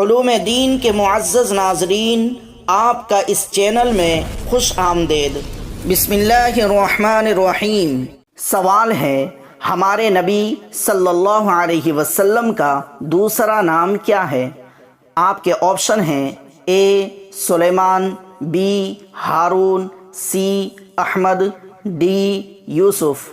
علوم دین کے معزز ناظرین، آپ کا اس چینل میں خوش آمدید۔ بسم اللہ الرحمن الرحیم۔ سوال ہے، ہمارے نبی صلی اللہ علیہ وسلم کا دوسرا نام کیا ہے؟ آپ کے آپشن ہیں A Suleman, B Haroon, C Ahmed, D Yusuf.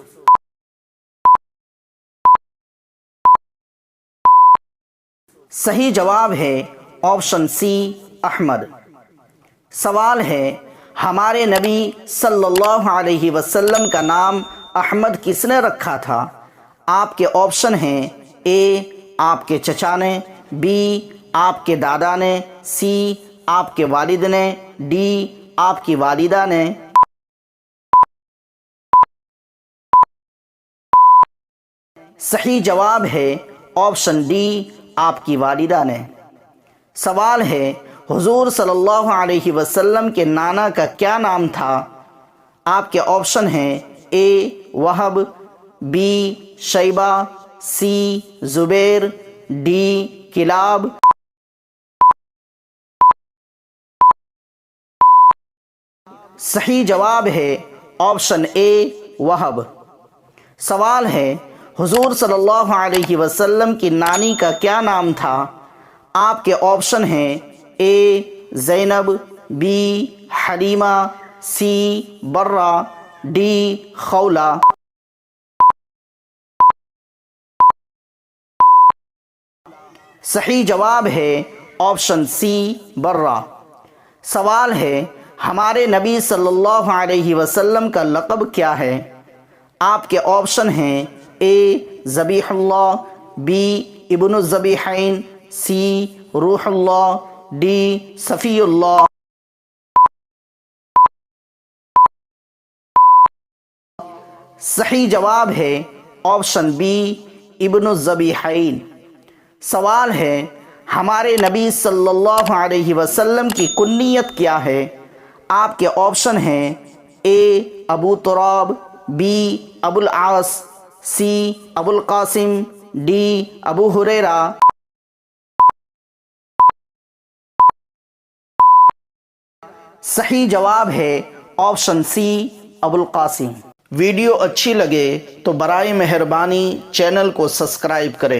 صحیح جواب ہے آپشن سی احمد۔ سوال ہے، ہمارے نبی صلی اللہ علیہ وسلم کا نام احمد کس نے رکھا تھا؟ آپ کے آپشن ہیں اے آپ کے چچا نے، بی آپ کے دادا نے، سی آپ کے والد نے، ڈی آپ کی والدہ نے۔ صحیح جواب ہے آپشن ڈی آپ کی والدہ نے۔ سوال ہے، حضور صلی اللہ علیہ وسلم کے نانا کا کیا نام تھا؟ آپ کے آپشن ہیں A Wahab, B Shaiba, C Zubair, D Kilab. صحیح جواب ہے آپشن اے وہب۔ سوال ہے، حضور صلی اللہ علیہ وسلم کی نانی کا کیا نام تھا؟ آپ کے آپشن ہیں اے زینب، be Halima, C burra, D خولہ۔ صحیح جواب ہے آپشن سی برہ۔ سوال ہے، ہمارے نبی صلی اللہ علیہ وسلم کا لقب کیا ہے؟ آپ کے آپشن ہیں اے ذبیح اللہ، بی ابن الذبیحین، سی روح اللہ، ڈی صفی اللہ۔ صحیح جواب ہے آپشن بی ابن الذبیحین۔ سوال ہے، ہمارے نبی صلی اللہ علیہ وسلم کی کنیت کیا ہے؟ آپ کے آپشن ہیں اے ابو تراب، بی ابو العاص، سی ابو القاسم، ڈی ابو ہریرہ۔ صحیح جواب ہے آپشن سی ابو القاسم۔ ویڈیو اچھی لگے تو برائے مہربانی چینل کو سبسکرائب کریں۔